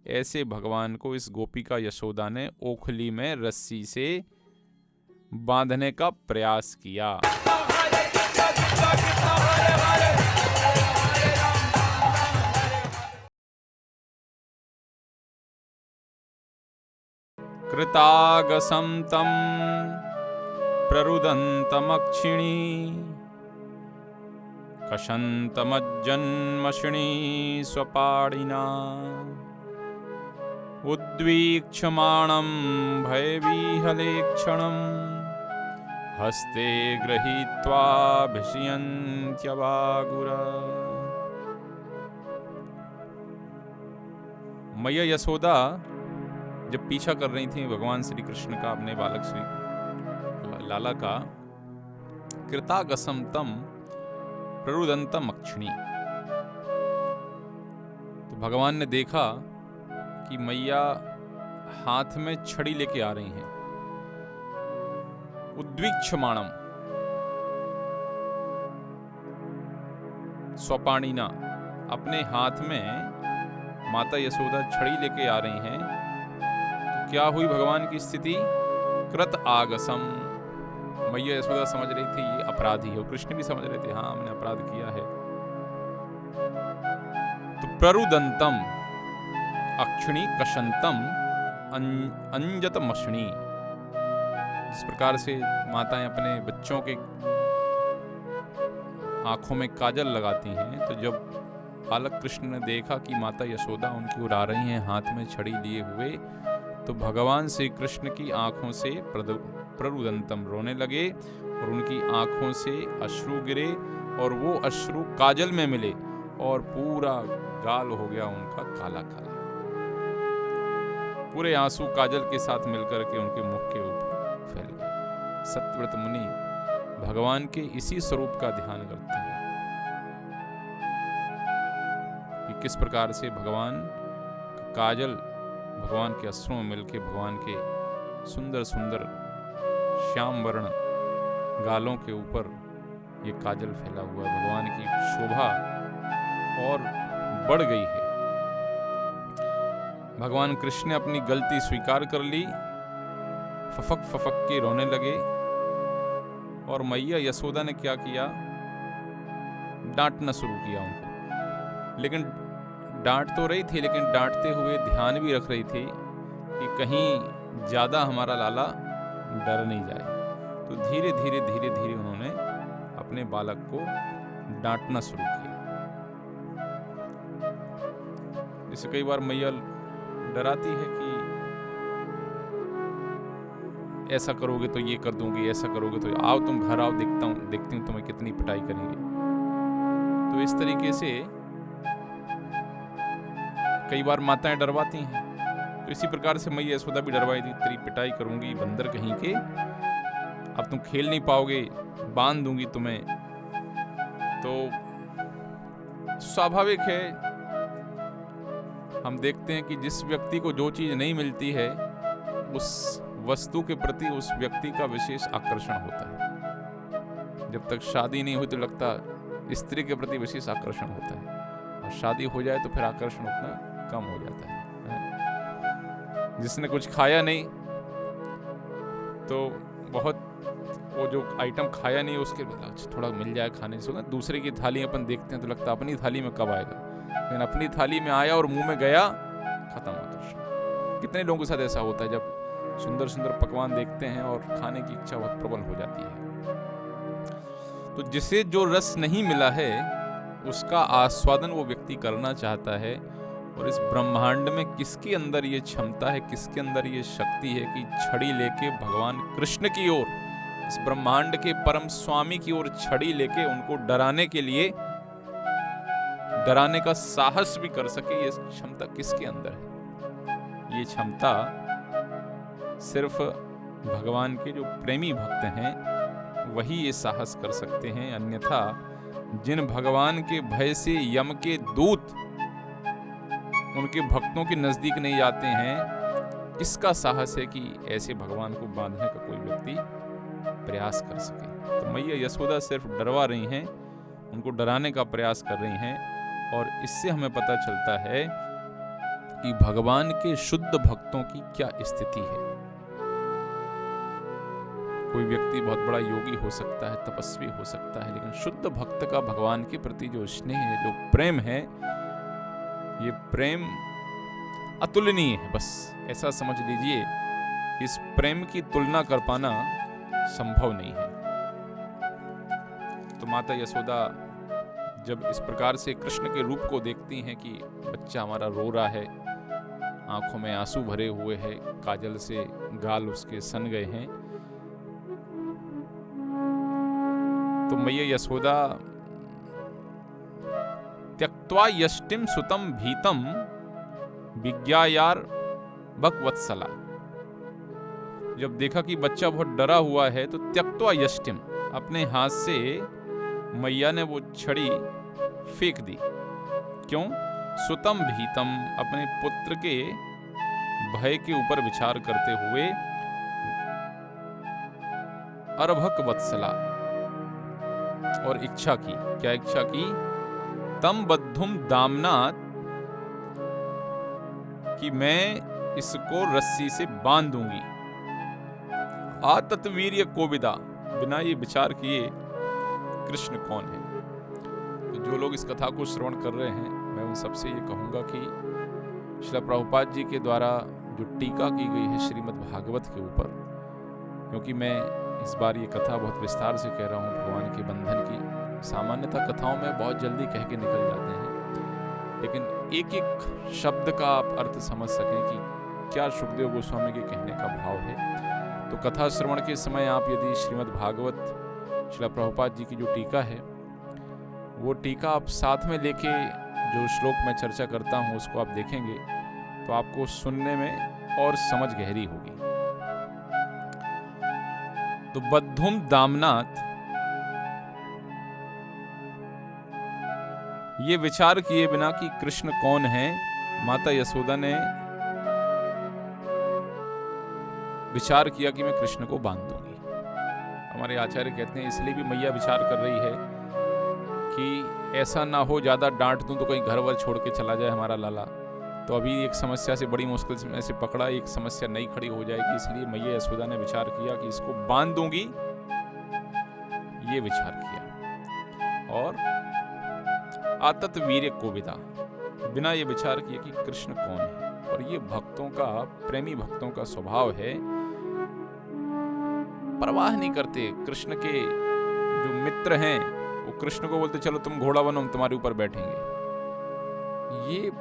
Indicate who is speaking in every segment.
Speaker 1: ऐसे भगवान को इस गोपिका यशोदा ने ओखली में रस्सी से बांधने का प्रयास किया। कृतागसं तं प्ररुदन्तमक्षिणी कषन्तमज्जन्मषिणी स्वपाणिना उद्वीक्षमाणं भयविहलेक्षणं हस्ते गृहीत्वा भिषयन्त्यवागुरा। मैया यशोदा जब पीछा कर रही थी भगवान श्री कृष्ण का, अपने बालक श्री लाला का, कृतागसम तम प्ररुदंतम अक्षिणी, तो भगवान ने देखा कि मैया हाथ में छड़ी लेके आ रही हैं। उद्वीक्षमाणम स्वपाणिना, अपने हाथ में माता यशोदा छड़ी लेके आ रही हैं। तो क्या हुई भगवान की स्थिति? कृत आगसम, मैया यशोदा समझ रही थी ये अपराधी है, और कृष्ण भी समझ रहे थे हाँ हमने अपराध किया है। तो प्ररुदंतम अक्षिणी कषंतम अंजतमषिणी, जिस प्रकार से माताएं अपने बच्चों के आंखों में काजल लगाती हैं, तो जब बालक कृष्ण ने देखा कि माता यशोदा उनकी ओर आ रही हैं हाथ में छड़ी लिए हुए, तो भगवान श्री कृष्ण की आंखों से प्ररुदंतम रोने लगे और उनकी आंखों से अश्रु गिरे और वो अश्रु काजल में मिले और पूरा गाल हो गया उनका काला काला। पूरे आंसू काजल के साथ मिलकर के उनके मुख के ऊपर फैल गए। सत्यव्रत मुनि भगवान के इसी स्वरूप का ध्यान करते हैं कि किस प्रकार से भगवान का काजल भगवान के अश्रुओं में मिलके भगवान के सुंदर सुंदर श्याम वर्ण गालों के ऊपर ये काजल फैला हुआ, भगवान की शोभा और बढ़ गई है। भगवान कृष्ण ने अपनी गलती स्वीकार कर ली, फफक फफक के रोने लगे। और मैया यशोदा ने क्या किया? डांटना शुरू किया उनको। लेकिन डांट तो रही थी, लेकिन डांटते हुए ध्यान भी रख रही थी कि कहीं ज्यादा हमारा लाला डर नहीं जाए। तो धीरे धीरे धीरे धीरे उन्होंने अपने बालक को डांटना शुरू किया। जैसे कई बार मैया डराती है कि ऐसा करोगे तो ये कर दूंगी, ऐसा करोगे तो आओ तुम घर आओ, देखती हूँ तुम्हें कितनी पिटाई करेंगे। तो इस तरीके से कई बार माताएं डरवाती हैं। तो इसी प्रकार से मैया यशोदा भी डरवाई थी, तेरी पिटाई करूंगी बंदर कहीं के, अब तुम खेल नहीं पाओगे, बांध दूंगी तुम्हें। तो स्वाभाविक है, हम देखते हैं कि जिस व्यक्ति को जो चीज नहीं मिलती है उस वस्तु के प्रति उस व्यक्ति का विशेष आकर्षण होता है। जब तक शादी नहीं हुई तो लगता स्त्री के प्रति विशेष आकर्षण होता है, और शादी हो जाए तो फिर आकर्षण उतना कम हो जाता है। जिसने कुछ खाया नहीं तो बहुत, वो जो आइटम खाया नहीं उसके थोड़ा मिल जाए खाने से, दूसरे की थाली अपन देखते हैं तो लगता है अपनी थाली में कब आएगा, लेकिन अपनी थाली में आया और मुंह में गया खत्म आकर्षण। कितने लोगों के साथ ऐसा होता है, जब सुंदर सुंदर पकवान देखते हैं और खाने की इच्छा बहुत प्रबल हो जाती है। तो जिसे जो रस नहीं मिला है उसका आस्वादन वो व्यक्ति करना चाहता है। और इस ब्रह्मांड में किसके अंदर ये क्षमता है, किसके अंदर ये शक्ति है कि छड़ी लेके भगवान कृष्ण की ओर, इस ब्रह्मांड के परम स्वामी की ओर छड़ी लेके उनको डराने के लिए, डराने का साहस भी कर सके, ये क्षमता किसके अंदर है? ये क्षमता सिर्फ भगवान के जो प्रेमी भक्त हैं वही ये साहस कर सकते हैं। अन्यथा जिन भगवान के भय से यम के दूत उनके भक्तों के नजदीक नहीं जाते हैं, किसका साहस है कि ऐसे भगवान को बांधने का कोई व्यक्ति प्रयास कर सके? तो मैया यशोदा सिर्फ डरवा रही हैं, उनको डराने का प्रयास कर रही हैं। और इससे हमें पता चलता है कि भगवान के शुद्ध भक्तों की क्या स्थिति है। कोई व्यक्ति बहुत बड़ा योगी हो सकता है, तपस्वी हो सकता है, लेकिन शुद्ध भक्त का भगवान के प्रति जो स्नेह है, जो प्रेम है, ये प्रेम अतुलनीय है। बस ऐसा समझ लीजिए, इस प्रेम की तुलना कर पाना संभव नहीं है। तो माता यशोदा जब इस प्रकार से कृष्ण के रूप को देखती हैं कि बच्चा हमारा रो रहा है, आंखों में आंसू भरे हुए हैं, काजल से गाल उसके सन गए हैं, तो मैया यशोदा त्यक्त्वा यष्टिम सुतम भीतम विज्ञायार भगवत्सला, जब देखा कि बच्चा बहुत डरा हुआ है तो त्यक्त्वा यष्टिम, अपने हाथ से मैया ने वो छड़ी फेंक दी। क्यों? सुतम भीतम, अपने पुत्र के भय के ऊपर विचार करते हुए, अर्भक वत्सला, और इच्छा की। क्या इच्छा की? तम बद्धुम दामनात, कि मैं इसको रस्सी से बांध दूंगी। आततवीर्य कोविदा, बिना ये विचार किए कृष्ण कौन है। तो जो लोग इस कथा को श्रवण कर रहे हैं, मैं उन सबसे ये कहूंगा कि श्रील प्रभुपाद जी के द्वारा जो टीका की गई है श्रीमद् भागवत के ऊपर, क्योंकि मैं इस बार ये कथा बहुत विस्तार से कह रहा हूँ भगवान के बंधन की। सामान्यतः कथाओं में बहुत जल्दी कह के निकल जाते हैं, लेकिन एक एक शब्द का आप अर्थ समझ सकें कि क्या सुखदेव गोस्वामी के कहने का भाव है। तो कथा श्रवण के समय आप यदि श्रीमद् भागवत श्रील प्रभुपाद जी की जो टीका है, वो टीका आप साथ में लेके जो श्लोक मैं चर्चा करता हूँ उसको आप देखेंगे तो आपको सुनने में और समझ गहरी होगी। तो बद्धुम दामनाथ, ये विचार किए बिना कि कृष्ण कौन है, माता यशोदा ने विचार किया कि मैं कृष्ण को बांध दूंगी। हमारे आचार्य कहते हैं इसलिए भी मैया विचार कर रही है कि ऐसा ना हो ज्यादा डांट दूं तो कहीं घर वर छोड़ के चला जाए हमारा लाला। तो अभी एक समस्या से बड़ी मुश्किल से ऐसे पकड़ा, एक समस्या नई खड़ी हो जाएगी, इसलिए मैया यशोदा ने विचार किया कि इसको बांध दूंगी। ये विचार किया और आतत वीर्य कोविदा, बिना ये विचार किए कि कृष्ण कौन है। और ये भक्तों का, प्रेमी भक्तों का स्वभाव है, परवाह नहीं करते। कृष्ण के जो मित्र हैं वो कृष्ण को बोलते चलो तुम घोड़ा बनो, हम तुम्हारे ऊपर बैठेंगे। ये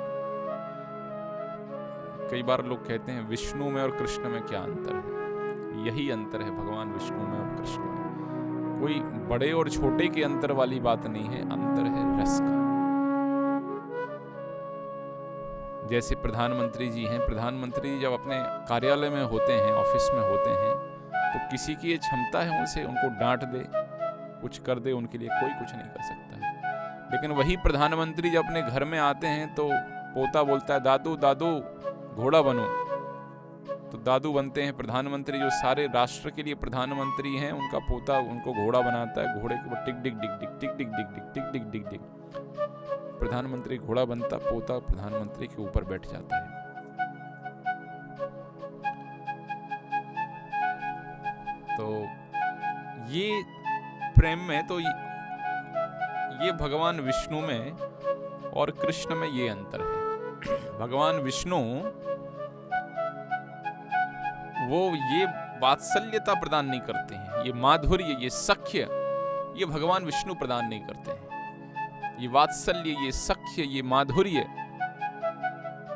Speaker 1: कई बार लोग कहते हैं विष्णु में और कृष्ण में क्या अंतर है। यही अंतर है भगवान विष्णु में और कृष्ण में। कोई बड़े और छोटे के अंतर वाली बात नहीं है, अंतर है रस का। जैसे प्रधानमंत्री जी हैं, प्रधानमंत्री जब अपने कार्यालय में होते हैं, ऑफिस में होते हैं, तो किसी की ये क्षमता है उनसे उनको डांट दे, कुछ कर दे, उनके लिए कोई कुछ नहीं कर सकता है। लेकिन वही प्रधानमंत्री जब अपने घर में आते हैं तो पोता बोलता है दादू दादू घोड़ा बनो, तो दादू बनते हैं प्रधानमंत्री। जो सारे राष्ट्र के लिए प्रधानमंत्री हैं, उनका पोता उनको घोड़ा बनाता है, घोड़े के ऊपर टिक डिक डिक डिक टिक डिक डिक डिक टिक डिक डिक डिक, प्रधानमंत्री घोड़ा बनता, पोता प्रधानमंत्री के ऊपर बैठ जाता है। तो ये प्रेम में, तो ये भगवान विष्णु में और कृष्ण में ये अंतर है। भगवान विष्णु वो ये वात्सल्यता प्रदान नहीं करते हैं, ये माधुर्य, ये सख्य, ये भगवान विष्णु प्रदान नहीं करते हैं। ये वात्सल्य, ये सख्य, ये माधुर्य,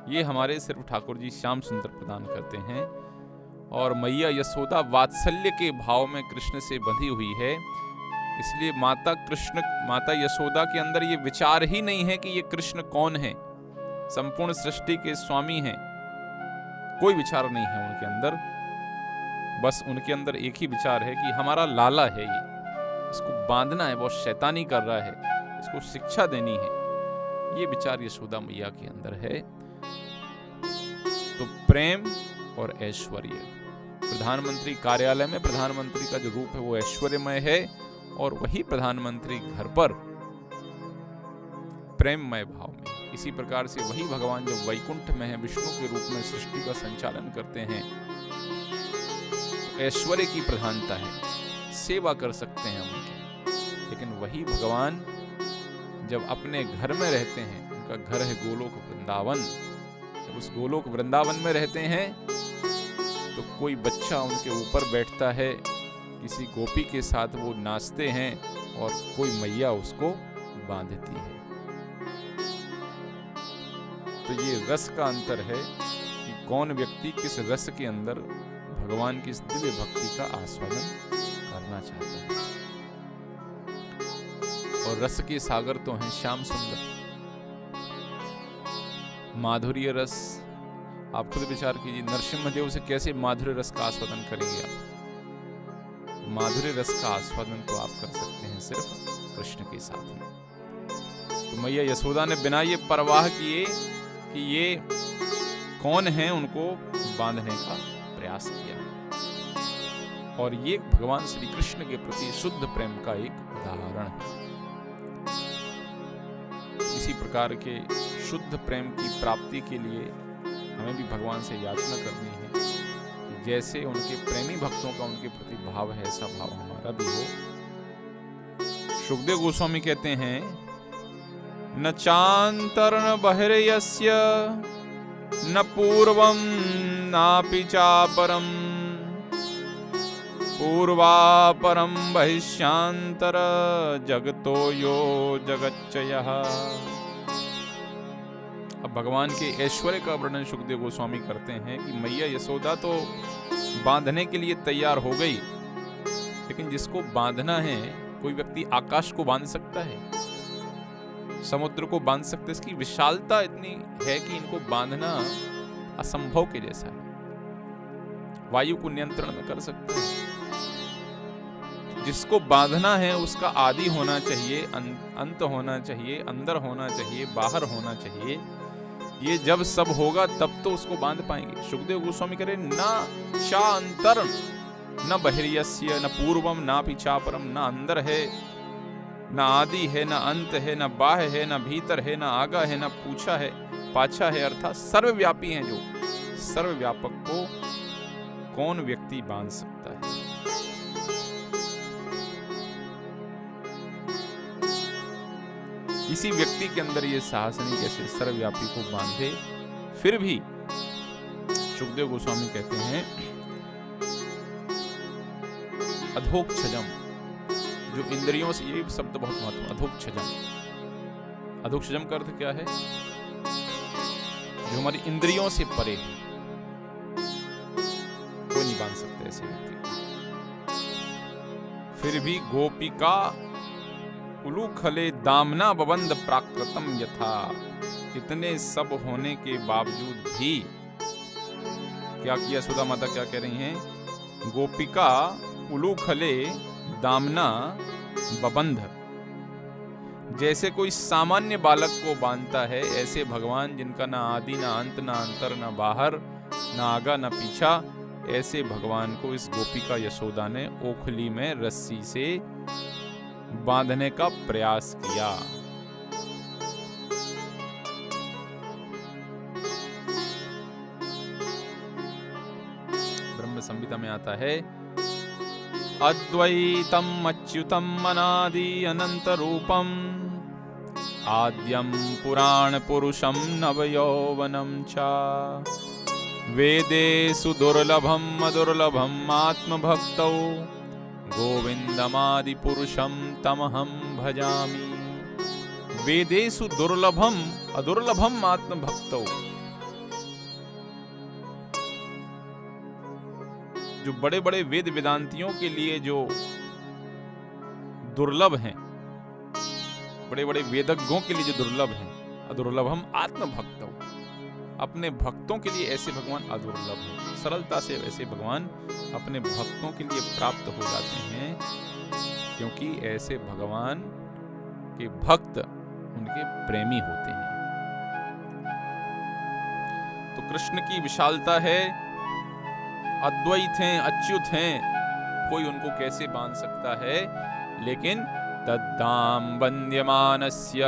Speaker 1: ये हमारे सिर्फ ठाकुर जी श्याम सुंदर प्रदान करते हैं। और मैया यशोदा वात्सल्य के भाव में कृष्ण से बंधी हुई है, इसलिए माता यशोदा के अंदर ये विचार ही नहीं है कि ये कृष्ण कौन है, संपूर्ण सृष्टि के स्वामी हैं। कोई विचार नहीं है उनके अंदर, बस उनके अंदर एक ही विचार है कि हमारा लाला है, ये इसको बांधना है, बहुत शैतानी कर रहा है, इसको शिक्षा देनी है। ये विचार यशोदा मैया के अंदर है। तो प्रेम और ऐश्वर्य, प्रधानमंत्री कार्यालय में प्रधानमंत्री का जो रूप है वो ऐश्वर्यमय है, और वही प्रधानमंत्री घर पर प्रेममय भाव में इसी प्रकार से वही भगवान जब वैकुंठ में है, विष्णु के रूप में सृष्टि का संचालन करते हैं, तो ऐश्वर्य की प्रधानता है, सेवा कर सकते हैं उनकी। लेकिन वही भगवान जब अपने घर में रहते हैं, उनका घर है गोलोक वृंदावन, जब उस गोलोक वृंदावन में रहते हैं तो कोई बच्चा उनके ऊपर बैठता है, किसी गोपी के साथ वो नाचते हैं और कोई मैया उसको बांधती है। तो ये रस का अंतर है कि कौन व्यक्ति किस रस के अंदर भगवान की इस दिव्य भक्ति का आस्वादन करना चाहता है। और रस के सागर तो हैं श्याम सुंदर, माधुर्य रस। आप खुद विचार कीजिए, नरसिम्हदेव से कैसे माधुर्य रस का आस्वादन करेंगे आप? माधुर्य रस का आस्वादन तो आप कर सकते हैं सिर्फ कृष्ण के साथ में। तो मैया यशोदा ने बिना ये परवाह किए कि ये कौन है, उनको बांधने का प्रयास किया। और ये भगवान श्री कृष्ण के प्रति शुद्ध प्रेम का एक उदाहरण है। इसी प्रकार के शुद्ध प्रेम की प्राप्ति के लिए हमें भी भगवान से याचना करनी है कि जैसे उनके प्रेमी भक्तों का उनके प्रति भाव है, ऐसा भाव हमारा भी हो। सुखदेव गोस्वामी कहते हैं, न चांतर न बहिर्यस्य न पूर्वम नापि चापरम पूर्वापरम बहिष्यांतर जगतो यो जगच्चयः। अब भगवान के ऐश्वर्य का वर्णन सुखदेव गोस्वामी करते हैं कि मैया यशोदा तो बांधने के लिए तैयार हो गई, लेकिन जिसको बांधना है, कोई व्यक्ति आकाश को बांध सकता है, समुद्र को बांध सकते हैं। इसकी विशालता इतनी है कि इनको बांधना असंभव के जैसा है। वायु को नियंत्रण में कर सकते हैं। जिसको बांधना है उसका आदि होना चाहिए, अंत होना चाहिए, अंदर होना चाहिए, बाहर होना चाहिए। ये जब सब होगा तब तो उसको बांध पाएंगे। सुखदेव गोस्वामी कह रहे, न चा अंतर न बहिर्यस्य न पूर्वम ना पिछापरम। न अंदर है, न आदि है, न अंत है, न बाह्य है, न भीतर है, न आगा है, न पूछा है, पाछा है, अर्थात सर्वव्यापी हैं। जो सर्वव्यापक को कौन व्यक्ति बांध सकता है? किसी व्यक्ति के अंदर ये साहस नहीं कैसे सर्वव्यापी को बांधे। फिर भी सुखदेव गोस्वामी कहते हैं, अधोक्षजम, जो इंद्रियों से, ये शब्द बहुत महत्वपूर्ण, अधोक्षजम। अधोक्षजम का अर्थ क्या है? जो हमारी इंद्रियों से परे है, कोई नहीं बांध सकते ऐसे व्यक्ति को। फिर भी गोपिका उलूखले दामना बबंध प्राकृतम यथा। इतने सब होने के बावजूद भी क्या किया सुधा माता? क्या कह रही हैं? गोपिका उलूखले दामना बबंध। जैसे कोई सामान्य बालक को बांधता है, ऐसे भगवान जिनका ना आदि ना अंत ना अंतर ना बाहर ना आगा ना पीछा, ऐसे भगवान को इस गोपिका यशोदा ने ओखली में रस्सी से बांधने का प्रयास किया। ब्रह्म संहिता में आता है, अद्वैतम अच्युतम अनादि अनंत रूपम आद्यम पुराण पुरुषम नवयौवनम च वेदेषु दुर्लभम अदुर्लभम आत्मभक्तौ गोविंदमादि पुरुषम तमहम भजामि। वेदेषु दुर्लभम अदुर्लभम आत्मभक्तौ। जो बड़े बड़े वेद वेदांतियों के लिए जो दुर्लभ हैं, बड़े बड़े वेदज्ञों के लिए जो दुर्लभ हैं, अदुर्लभम आत्मभक्तौ। अपने भक्तों के लिए ऐसे भगवान अदुर्लभ हैं। सरलता से ऐसे भगवान अपने भक्तों के लिए प्राप्त हो जाते हैं, क्योंकि ऐसे भगवान के भक्त उनके प्रेमी होते हैं। तो कृष्ण की विशालता है, अद्वैत हैं, अच्युत हैं, कोई उनको कैसे बांध सकता है? लेकिन तद्दाम वन्द्यमानस्य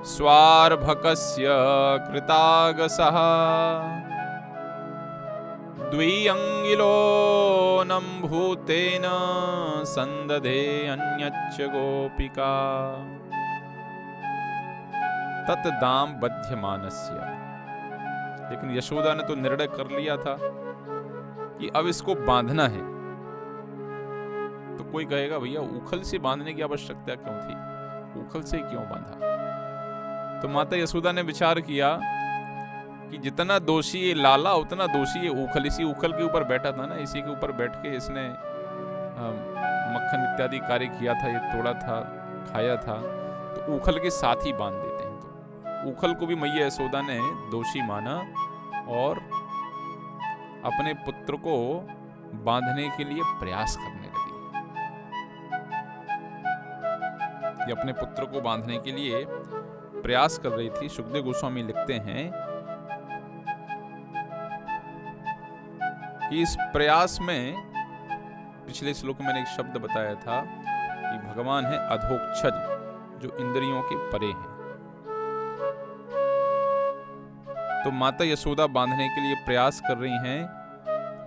Speaker 1: स्वार्भकस्य कृतागसः द्विअङ्गिलोऽनं भूतेन संदधे अन्यच्च गोपिका तत्दाम बध्यमानस्य। लेकिन यशोदा ने तो निर्णय कर लिया था कि अब इसको बांधना है। तो कोई कहेगा भैया उखल से बांधने की आवश्यकता क्यों थी, उखल से क्यों बांधा? तो माता यशोदा ने विचार किया कि जितना दोषी ये लाला उतना दोषी ये उखल। इसी उखल के ऊपर बैठा था ना, इसी के ऊपर बैठ के इसने मक्खन इत्यादि कार्य किया था, ये तोड़ा था, खाया था, तो उखल के साथ ही बांध देते हैं। तो उखल को भी मैया यशोदा ने दोषी माना और अपने पुत्र को बांधने के लिए प्रयास करने लगी। ये अपने पुत्र को बांधने के लिए प्रयास कर रही थी। सुखदेव गोस्वामी लिखते हैं कि इस प्रयास में, पिछले श्लोक में मैंने एक शब्द बताया था कि भगवान है अधोक्षज, जो इंद्रियों के परे हैं। तो माता यशोदा बांधने के लिए प्रयास कर रही हैं,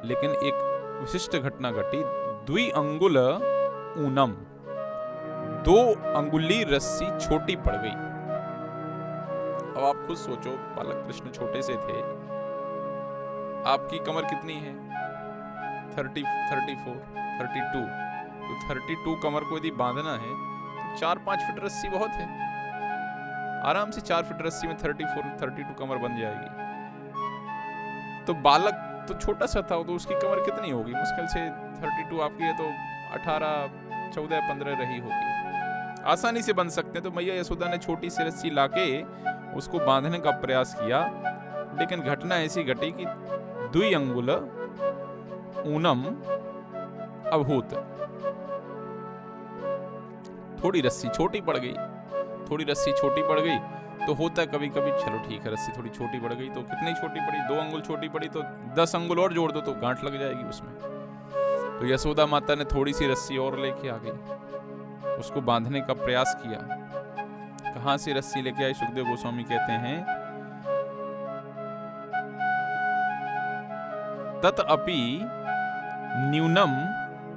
Speaker 1: लेकिन एक विशिष्ट घटना घटी। द्विअंगुल ऊनम, 2 अंगुली रस्सी छोटी पड़ गई। अब आप खुद सोचो, बालक कृष्ण छोटे से थे, आपकी कमर कितनी है? 30, 34, 32। तो 32 कमर को यदि बांधना है तो 4-5 फीट रस्सी बहुत है। आराम से 4 फीट रस्सी में 34, 32 कमर बन जाएगी। तो बालक तो छोटा सा था, तो उसकी कमर कितनी होगी? मुश्किल से 32 आपकी है तो 18, 14, 15 रही होगी। आसानी से बन सकते हैं। तो मैया यशोदा ने छोटी सी रस्सी लाके उसको बांधने का प्रयास किया, लेकिन घटना ऐसी घटी कि द्विअंगुल ऊनम अभूत, थोड़ी रस्सी छोटी पड़ गई। थोड़ी रस्सी छोटी पड़ गई तो होता है कभी कभी, चलो ठीक है रस्सी थोड़ी छोटी पड़ गई, तो कितनी छोटी पड़ी? 2 अंगुल छोटी पड़ी, तो 10 अंगुल और जोड़ दो तो गांठ लग जाएगी उसमें। तो यशोदा माता ने थोड़ी सी रस्सी और लेके आ गई, उसको बांधने का प्रयास किया। कहां से रस्सी लेके आई? सुखदेव गोस्वामी कहते हैं तत अपि न्यूनम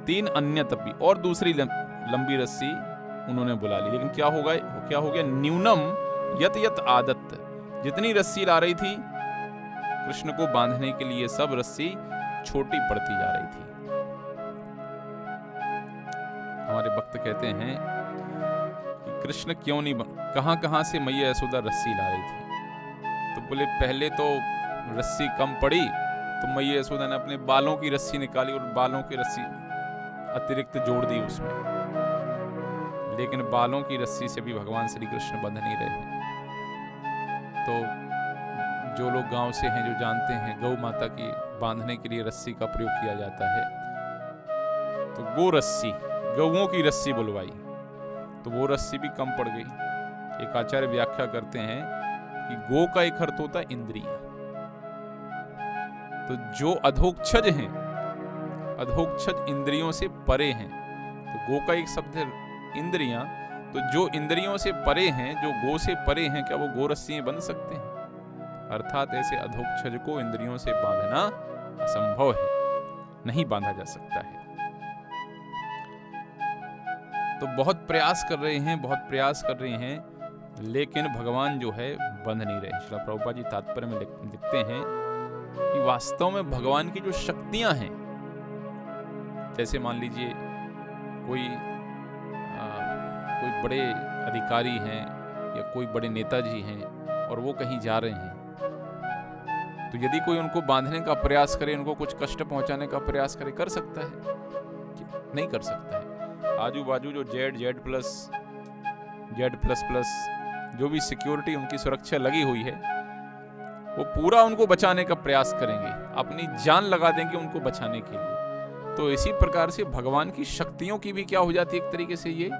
Speaker 1: 3 अन्यतपि, और दूसरी लंबी रस्सी उन्होंने बुला ली। लेकिन क्या हो गया? न्यूनम यत यत आदत, जितनी रस्सी ला रही थी कृष्ण को बांधने के लिए, सब रस्सी छोटी पड़ती जा रही थी। हमारे भक्त कहते हैं कि कृष्ण क्यों नहीं कहां से मैया यशोदा रस्सी ला रही थी? तो बोले पहले तो रस्सी कम पड़ी तो मैया यशोदा ने अपने बालों की रस्सी निकाली और बालों की रस्सी अतिरिक्त जोड़ दी उसमें। लेकिन बालों की रस्सी से भी भगवान श्री कृष्ण बंध नहीं रहे। तो जो लोग गांव से हैं, जो जानते हैं गौ माता की बांधने के लिए रस्सी का प्रयोग किया जाता है, तो गौ रस्सी, गौओं की रस्सी बुलवाई, तो वो रस्सी भी कम पड़ गई। एक आचार्य व्याख्या करते हैं कि गो का एक अर्थ होता है इंद्रियां। तो जो अधोक्षज हैं, अधोक्षज इंद्रियों से परे हैं, तो गो का एक शब्द है इंद्रियां। तो जो इंद्रियों से परे हैं, जो गो से परे हैं, क्या वो गो रस्सियां बंध सकते हैं? अर्थात ऐसे अधोक्षज को इंद्रियों से बांधना असंभव है, नहीं बांधा जा सकता है। तो बहुत प्रयास कर रहे हैं, लेकिन भगवान जो है बंध नहीं रहे। श्रील प्रभुपाद जी तात्पर्य में लिखते हैं कि वास्तव में भगवान की जो शक्तियां हैं, जैसे मान लीजिए कोई बड़े अधिकारी हैं या कोई बड़े नेताजी हैं और वो कहीं जा रहे हैं, तो यदि कोई उनको बांधने का प्रयास करे, उनको कुछ कष्ट पहुंचाने का प्रयास करे, कर सकता है? नहीं कर सकता है। आजू बाजू जो Z++, जो भी सिक्योरिटी उनकी सुरक्षा लगी हुई है, वो पूरा उनको बचाने का प्रयास करेंगे, अपनी जान लगा देंगे उनको बचाने के लिए। तो इसी प्रकार से भगवान की शक्तियों की भी क्या हो जाती है, एक तरीके से ये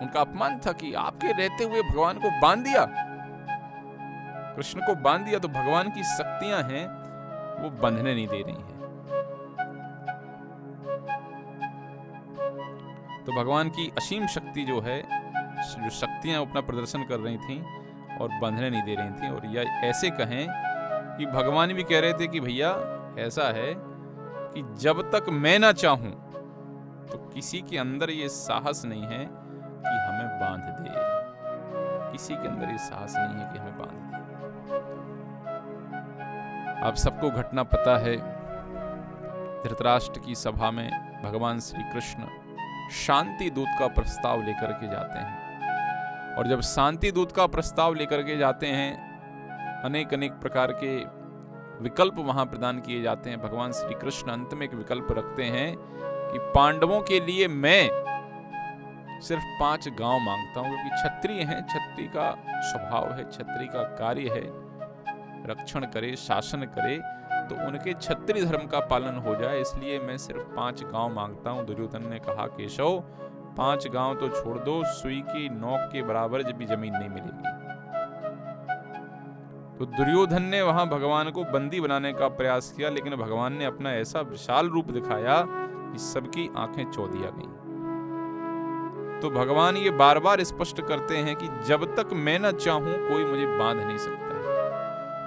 Speaker 1: उनका अपमान था कि आपके रहते हुए भगवान को बांध दिया, कृष्ण को बांध दिया। तो भगवान की शक्तियां हैं वो बंधने नहीं दे रही हैं। तो भगवान की असीम शक्ति जो है, जो शक्तियाँ अपना प्रदर्शन कर रही थीं और बंधने नहीं दे रही थीं। और या ऐसे कहें कि भगवान भी कह रहे थे कि भैया ऐसा है कि जब तक मैं ना चाहूं तो किसी के अंदर ये साहस नहीं है कि हमें बांध दे। किसी के अंदर ये साहस नहीं है कि हमें बांध दे। आप सबको घटना पता है, धृतराष्ट्र की सभा में भगवान श्री कृष्ण शांति दूत का प्रस्ताव लेकर के जाते हैं। और जब शांति दूत का प्रस्ताव लेकर के जाते हैं, अनेक अनेक प्रकार के विकल्प वहां प्रदान किए जाते हैं। भगवान श्री कृष्ण अंत में एक विकल्प रखते हैं कि पांडवों के लिए मैं सिर्फ 5 गांव मांगता हूं, क्योंकि क्षत्रिय हैं, क्षत्रिय का स्वभाव है, क्षत्रिय का कार्य है रक्षण करे, शासन करे, तो उनके क्षत्रिय धर्म का पालन हो जाए, इसलिए मैं सिर्फ 5 गांव मांगता हूं। दुर्योधन ने कहा, केशव 5 गांव तो छोड़ दो, सुई की नोक के बराबर जब भी जमीन नहीं मिलेगी। तो दुर्योधन ने वहां भगवान को बंदी बनाने का प्रयास किया, लेकिन भगवान ने अपना ऐसा विशाल रूप दिखाया कि सबकी आंखें चौंधिया गईं। तो भगवान ये बार बार स्पष्ट करते हैं कि जब तक मैं न चाहूं कोई मुझे बांध नहीं सकता है।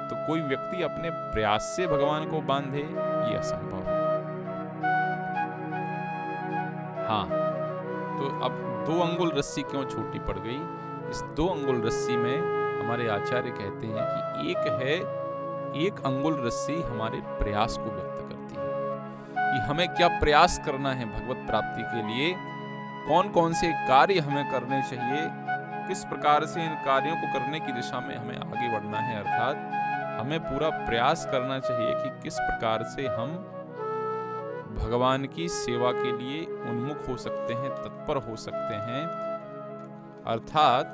Speaker 1: तो कोई व्यक्ति अपने प्रयास से भगवान को बांधे, ये असंभव है। हाँ, तो अब 2 अंगुल रस्सी क्यों छोटी पड़ गई? इस 2 अंगुल रस्सी में हमारे आचार्य कहते हैं कि एक अंगुल रस्सी हमारे प्रयास को व्यक्त करती है कि हमें क्या प्रयास करना है भगवत प्राप्ति के लिए, कौन कौन से कार्य हमें करने चाहिए, किस प्रकार से इन कार्यों को करने की दिशा में हमें आगे बढ़ना है। अर्थात हमें पूरा प्रयास करना चाहिए कि किस प्रकार से हम भगवान की सेवा के लिए उन्मुख हो सकते हैं, तत्पर हो सकते हैं। अर्थात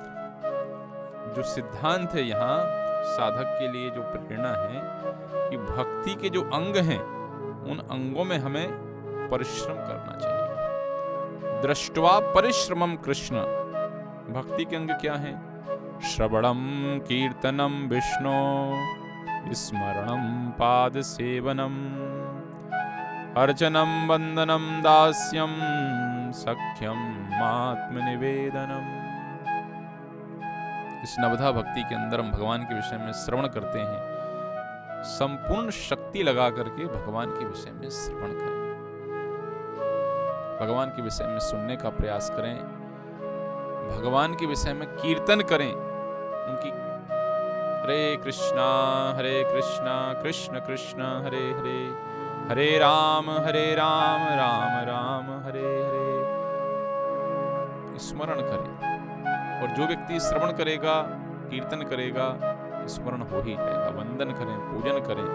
Speaker 1: जो सिद्धांत है यहाँ साधक के लिए, जो प्रेरणा है कि भक्ति के जो अंग हैं उन अंगों में हमें परिश्रम करना चाहिए। दृष्ट्वा परिश्रमम कृष्ण, भक्ति के अंग क्या हैं? श्रवणम कीर्तनम विष्णु, स्मरणम पाद सेवनम, अर्चनम वंदनम दास्यम, सख्यम आत्मनिवेदनम। इस नवधा भक्ति के अंदर हम भगवान के विषय में श्रवण करते हैं। संपूर्ण शक्ति लगा करके भगवान के विषय में श्रवण करें, भगवान के विषय में सुनने का प्रयास करें, भगवान के विषय में कीर्तन करें। उनकी हरे कृष्णा कृष्ण कृष्ण हरे हरे, हरे राम राम राम हरे हरे स्मरण करें। और जो व्यक्ति श्रवण करेगा, कीर्तन करेगा, स्मरण हो ही जाएगा। वंदन करें, पूजन करें,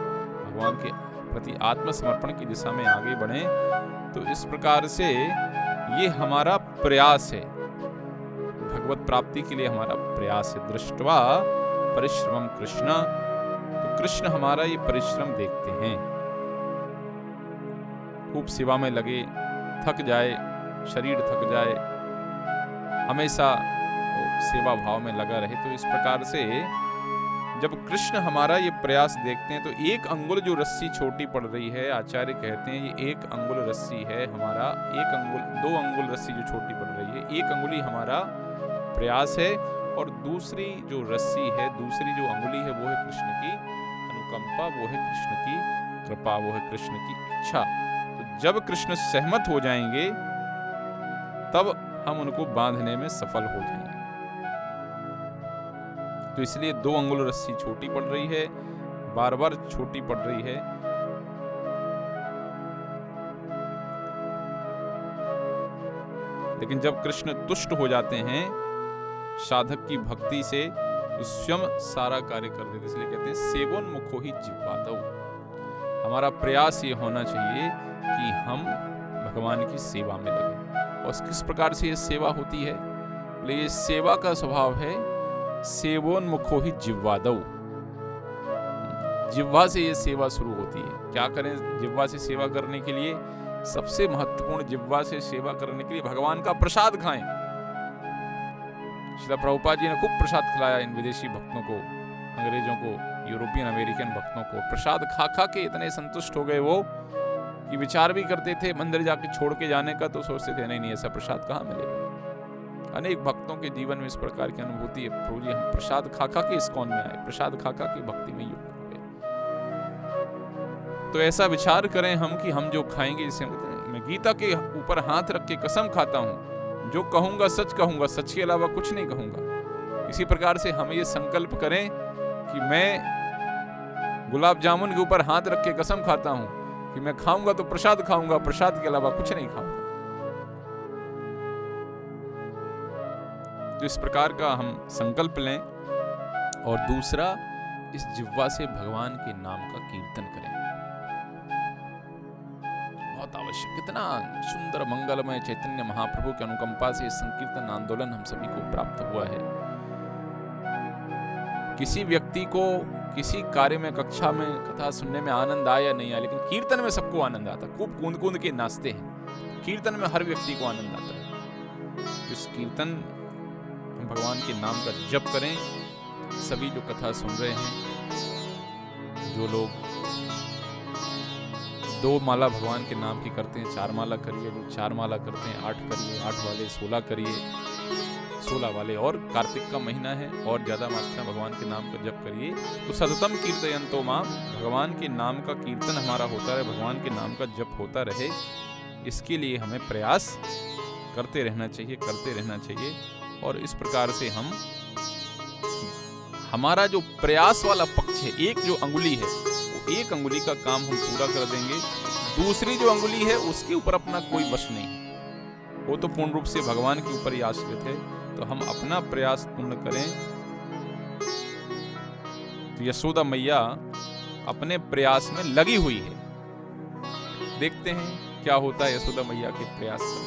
Speaker 1: भगवान के प्रति आत्मसमर्पण की दिशा में आगे बढ़ें। तो इस प्रकार से ये हमारा प्रयास है, भगवत प्राप्ति के लिए हमारा प्रयास है। दृष्ट्वा परिश्रमम कृष्ण, तो कृष्ण हमारा ये परिश्रम देखते हैं। खूब सेवा में लगे, थक जाए, शरीर थक जाए, हमेशा सेवा भाव में लगा रहे। तो इस प्रकार से जब कृष्ण हमारा ये प्रयास देखते हैं, तो 1 अंगुल जो रस्सी छोटी पड़ रही है, आचार्य कहते हैं ये 1 अंगुल रस्सी है हमारा, 2 अंगुल रस्सी जो छोटी पड़ रही है, 1 अंगुली हमारा प्रयास है, और दूसरी जो रस्सी है, दूसरी जो अंगुली है, वो है कृष्ण की अनुकंपा, वो है कृष्ण की कृपा, वो है कृष्ण की इच्छा। तो जब कृष्ण सहमत हो जाएंगे तब हम उनको बांधने में सफल हो जाएंगे। तो इसलिए 2 अंगुल रस्सी छोटी पड़ रही है, बार बार छोटी पड़ रही है। लेकिन जब कृष्ण तुष्ट हो जाते हैं साधक की भक्ति से, तो स्वयं सारा कार्य कर देते। इसलिए कहते हैं सेवोन्मुखो ही जिह्वातौ। हमारा प्रयास ये होना चाहिए कि हम भगवान की सेवा में लगे। और किस प्रकार से ये सेवा होती है? ये सेवा का स्वभाव है सेवोन्मुखो ही जिह्वादौ। जिह्वा से ये सेवा शुरू होती है। क्या करें जिह्वा से सेवा करने के लिए? सबसे महत्वपूर्ण जिह्वा से सेवा करने के लिए भगवान का प्रसाद खाएं। श्रील प्रभुपाद जी ने खूब प्रसाद खिलाया इन विदेशी भक्तों को, अंग्रेजों को, यूरोपियन अमेरिकन भक्तों को। प्रसाद खा खा के इतने संतुष्ट हो गए वो कि विचार भी करते थे मंदिर जाके छोड़ के जाने का, तो सोचते थे नहीं ऐसा प्रसाद कहाँ मिलेगा। अनेक भक्तों के जीवन में इस प्रकार की अनुभूति है, प्रभु जी हम प्रसाद खा खा के इस्कॉन में आए, प्रसाद खा खा के भक्ति में युक्त हो गए। तो ऐसा विचार करें हम कि हम जो खाएंगे, जिसे मैं गीता के ऊपर हाथ रख के कसम खाता हूं, जो कहूंगा सच कहूंगा, सच के अलावा कुछ नहीं कहूंगा। इसी प्रकार से हम ये संकल्प करें कि मैं गुलाब जामुन के ऊपर हाथ रख के कसम खाता हूं कि मैं खाऊंगा तो प्रसाद खाऊंगा, प्रसाद के अलावा कुछ नहीं खाऊंगा। तो इस प्रकार का हम संकल्प लें। और दूसरा, इस जिह्वा से भगवान के नाम का कीर्तन करें, बहुत आवश्यक। कितना सुंदर मंगलमय चैतन्य महाप्रभु की अनुकंपा से संकीर्तन आंदोलन हम सभी को प्राप्त हुआ है। किसी व्यक्ति को किसी कार्य में, कक्षा में कथा सुनने में आनंद आया या नहीं आया, लेकिन कीर्तन में सबको आनंद आता है। खूब कूद कूद के नाचते हैं, कीर्तन में हर व्यक्ति को आनंद आता है। इस कीर्तन हम भगवान के नाम का जप करें। सभी जो कथा सुन रहे हैं, जो लोग 2 माला भगवान के नाम की करते हैं, 4 माला करिए, लोग 4 माला करते हैं, 8 करिए, 8 वाले 16 करिए, 16 वाले। और कार्तिक का महीना है, और ज्यादा मात्रा भगवान के नाम का जप करिए। तो सततम कीर्तयन्तो मां, भगवान के नाम का कीर्तन हमारा होता रहे, भगवान के नाम का जप होता रहे, इसके लिए हमें प्रयास करते रहना चाहिए। और इस प्रकार से हमारा जो प्रयास वाला पक्ष है, एक जो अंगुली है, वो एक अंगुली का काम हम पूरा कर देंगे। दूसरी जो अंगुली है उसके ऊपर अपना कोई वश नहीं, वो तो पूर्ण रूप से भगवान के ऊपर ही आश्रित है। तो हम अपना प्रयास पूर्ण करें। तो यशोदा मैया अपने प्रयास में लगी हुई है। देखते हैं क्या होता है यशोदा मैया के प्रयास का।